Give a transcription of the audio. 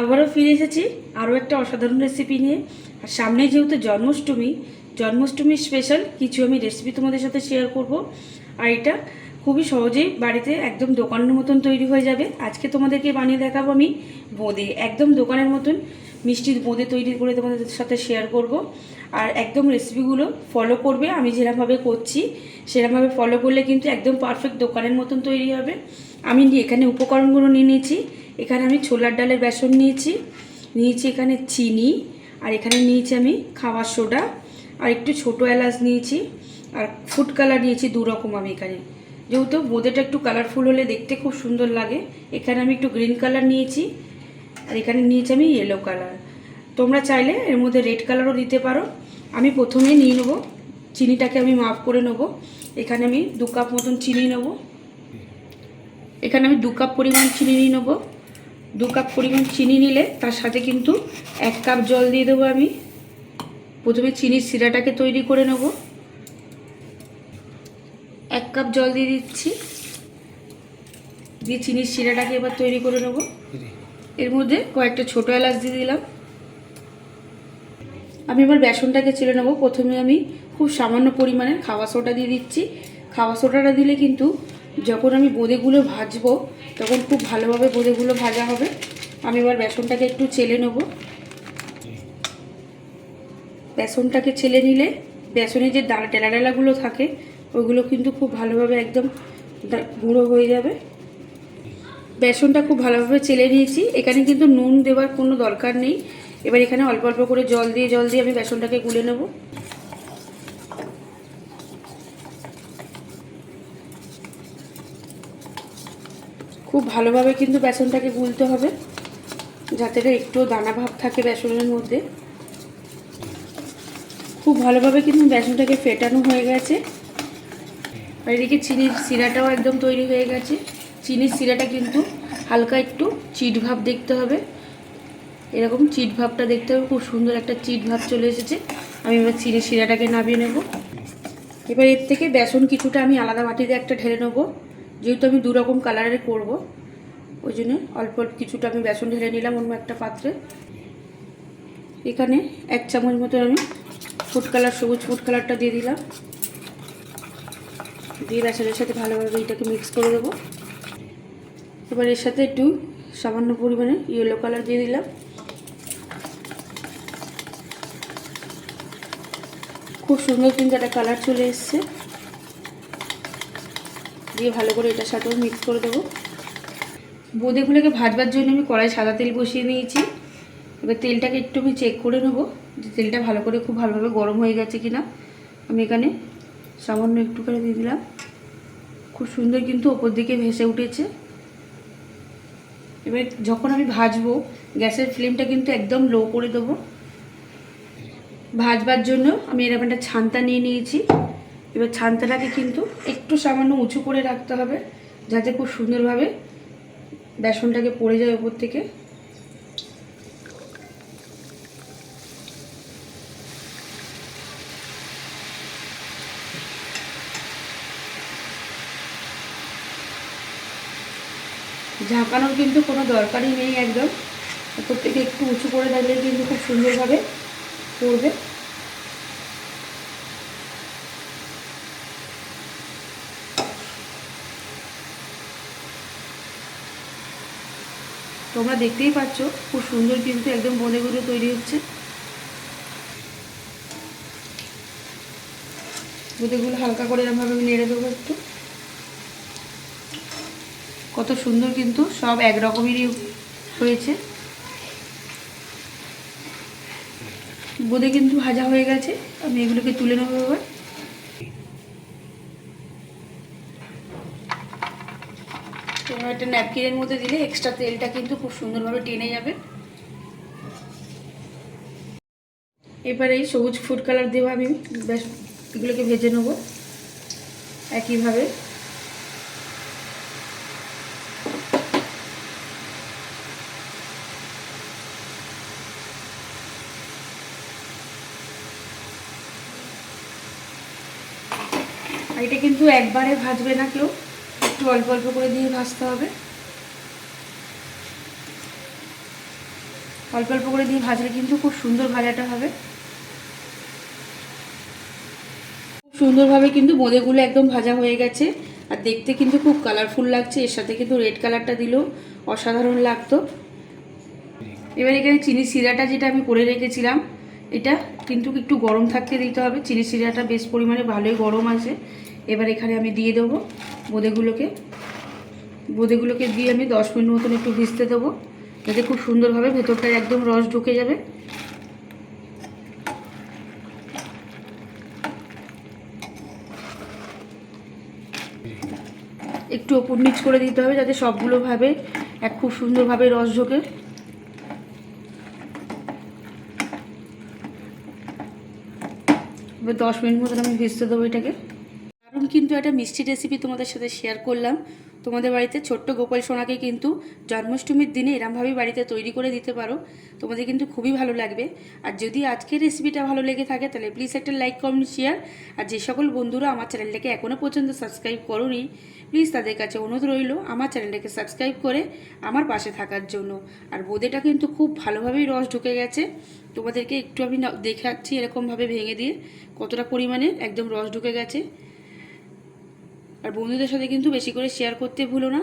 আবারও ফিরে এসেছি আরও একটা অসাধারণ রেসিপি নিয়ে। আর সামনে যেহেতু জন্মাষ্টমীর স্পেশাল কিছু আমি রেসিপি তোমাদের সাথে শেয়ার করব। আর এটা খুবই সহজেই বাড়িতে একদম দোকানের মতন তৈরি হয়ে যাবে। আজকে তোমাদেরকে বানিয়ে দেখাবো আমি বোঁদে, একদম দোকানের মতন মিষ্টি বোঁদে তৈরি করে তোমাদের সাথে শেয়ার করব। আর একদম রেসিপিগুলো ফলো করবে, আমি যেরকমভাবে করছি সেরকমভাবে ফলো করলে কিন্তু একদম পারফেক্ট দোকানের মতন তৈরি হবে। আমি এখানে উপকরণগুলো নিয়ে নিয়েছি। এখানে আমি ছোলার ডালের বেসন নিয়েছি, এখানে চিনি, আর এখানে নিয়েছি আমি খাবার সোডা, আর একটু ছোটো এলাচ নিয়েছি, আর ফুড কালার নিয়েছি 2 রকম। আমি এখানে যেহেতু বোঁদেটা একটু কালারফুল হলে দেখতে খুব সুন্দর লাগে, এখানে আমি একটু গ্রিন কালার নিয়েছি, আর এখানে নিয়েছি আমি ইয়েলো কালার। তোমরা চাইলে এর মধ্যে রেড কালারও দিতে পারো। আমি প্রথমে নিয়ে নেবো চিনিটাকে, আমি মাপ করে নেবো। এখানে আমি 2 কাপ মতন চিনি নেব। এখানে আমি 2 কাপ পরিমাণ চিনি নিয়ে নেবো। 2 কাপ পরিমাণ চিনি নিলে তার সাথে কিন্তু 1 কাপ জল দিয়ে দেবো। আমি প্রথমে চিনির শিরাটাকে তৈরি করে নেব। 1 কাপ জল দিয়ে দিচ্ছি, দিয়ে চিনির শিরাটাকে এবার তৈরি করে নেব। এর মধ্যে কয়েকটা ছোটো এলাচ দিয়ে দিলাম। আমি এবার বেসনটাকে চেলে নেব। প্রথমে আমি খুব সামান্য পরিমাণে খাবার সোডা দিয়ে দিচ্ছি। খাবার সোডাটা দিলে কিন্তু যখন আমি বোঁদেগুলো ভাজবো তখন খুব ভালোভাবে বোঁদেগুলো ভাজা হবে। আমি এবার বেসনটাকে একটু চেলে নেব। বেসনটাকে চেলে নিলে বেসনে যে ডেলা ডেলাগুলো থাকে ওইগুলো কিন্তু খুব ভালোভাবে একদম গুঁড়ো হয়ে যাবে। বেসনটা খুব ভালোভাবে চেলে নিয়েছি। এখানে কিন্তু নুন দেওয়ার কোনো দরকার নেই। এবার এখানে অল্প অল্প করে জল দিয়ে আমি বেসনটাকে গুলে নেব। খুব ভালোভাবে কিন্তু বেসনটাকে গুলতে হবে, যাতে একটু দানা ভাব থাকে বেসনের মধ্যে। খুব ভালোভাবে কিন্তু বেসনটাকে ফেটানো হয়ে গেছে। আর এদিকে চিনির শিরাটাও একদম তৈরি হয়ে গেছে। চিনির শিরাটা কিন্তু হালকা একটু চিট ভাব দেখতে হবে, এরকম চিট ভাবটা দেখতে হবে। খুব সুন্দর একটা চিট ভাব চলে এসেছে। আমি এবার চিনির শিরাটাকে নামিয়ে নেব। এবার এর থেকে বেসন কিছুটা আমি আলাদা বাটিতে একটা ঢেলে নেবো, যেহেতু আমি 2 রকম কালারের করব ওই জন্য অল্প অল্প কিছুটা আমি বেসন ঢেলে নিলাম অন্য একটা পাত্রে। এখানে 1 চামচ মতো আমি ফুড কালার, সবুজ ফুড কালারটা দিয়ে দিলাম। দিয়ে বেসনের সাথে ভালোভাবে এটাকে মিক্স করে দেবো। এবার এর সাথে একটু সামান্য পরিমাণে ইয়েলো কালার দিয়ে দিলাম। খুব সুন্দর কিন্তু একটা কালার চলে এসছে। দিয়ে ভালো করে এটার সাথেও মিক্স করে দেবো। বোঁদেগুলোকে ভাজবার জন্য আমি কড়াই সাদা তেল বসিয়ে নিয়েছি। এবার তেলটাকে একটু আমি চেক করে নেবো যে তেলটা ভালো করে খুব ভালোভাবে গরম হয়ে গেছে কিনা। আমি এখানে সামান্য একটু করে দিয়ে দিলাম। খুব সুন্দর কিন্তু ওপর দিকে ভেসে উঠেছে। এবার যখন আমি ভাজবো গ্যাসের ফ্লেমটা কিন্তু একদম লো করে দেবো। ভাজবার জন্য আমি এরকম একটা ছান্তা নিয়ে নিয়েছি। এবার ছান্তাটাকে কিন্তু একটু সামান্য উঁচু করে রাখতে হবে, যাতে খুব সুন্দরভাবে বেসনটাকে পড়ে যায় ওপর থেকে। ঝাঁকানোর কিন্তু কোনো দরকারই নেই, একদম ওপর থেকে একটু উঁচু করে রাখলে কিন্তু খুব সুন্দরভাবে পড়বে। তোমরা দেখতেই পাচ্ছ খুব সুন্দর কিন্তু একদম বোঁদে বোঁদে তৈরি হচ্ছে। বোঁদেগুলো হালকা করে এরকমভাবে আমি নেড়ে দেবো একটু। কত সুন্দর কিন্তু সব একরকমেরই হয়েছে। বোঁদে কিন্তু ভাজা হয়ে গেছে। আমি এগুলোকে তুলে নেবো। এবার একটা ন্যাপকিনের মধ্যে দিলে এক্সট্রা তেলটা কিন্তু খুব সুন্দরভাবে টেনে যাবে। এবার এই সবুজ ফুড কালার দেবো আমি, বেশ এগুলোকে ভেজে নেবো একইভাবে। আর এটা কিন্তু একবারে ভাজবে না কেউ, একটু অল্প অল্প করে দিয়ে ভাজতে হবে। অল্প অল্প করে দিয়ে ভাজলে কিন্তু খুব সুন্দর ভাজাটা হবে। খুব সুন্দরভাবে কিন্তু বোঁদেগুলো একদম ভাজা হয়ে গেছে, আর দেখতে কিন্তু খুব কালারফুল লাগছে। এর সাথে কিন্তু রেড কালারটা দিলেও অসাধারণ লাগতো। এবার এখানে চিনি শিরাটা যেটা আমি করে রেখেছিলাম, এটা কিন্তু একটু গরম থাকতে দিতে হবে। চিনি শিরাটা বেশ পরিমাণে ভালোই গরম আছে। এবার এখানে আমি দিয়ে দেবো বোঁদেগুলোকে দিয়ে আমি 10 মিনিট মতন একটু ভিজতে দেবো, যাতে খুব সুন্দরভাবে ভেতরটায় একদম রস ঢুকে যাবে। একটু ওপর নিচ করে দিতে হবে যাতে সবগুলোভাবে খুব সুন্দরভাবে রস ঢোকে। এবার 10 মিনিট মতন আমি ভিজতে দেবো এটাকে। কারণ কিন্তু একটা মিষ্টি রেসিপি তোমাদের সাথে শেয়ার করলাম। তোমাদের বাড়িতে ছোট্ট গোপাল সোনাকে কিন্তু জন্মাষ্টমীর দিনে এরমভাবেই বাড়িতে তৈরি করে দিতে পারো, তোমাদের কিন্তু খুবই ভালো লাগবে। আর যদি আজকের রেসিপিটা ভালো লেগে থাকে তাহলে প্লিজ একটা লাইক, কমেন্ট, শেয়ার। আর যে সকল বন্ধুরা আমার চ্যানেলটাকে এখনও পর্যন্ত সাবস্ক্রাইব করোনি, প্লিজ তাদের কাছে অনুরোধ রইল আমার চ্যানেলটাকে সাবস্ক্রাইব করে আমার পাশে থাকার জন্য। আর বোঁদেটা কিন্তু খুব ভালোভাবেই রস ঢুকে গেছে। তোমাদেরকে একটু আমি দেখাচ্ছি এরকমভাবে ভেঙে দিয়ে কতটা পরিমাণে একদম রস ঢুকে গেছে। আর বন্ধুদের সাথে কিন্তু বেশি করে শেয়ার করতে ভুলো না।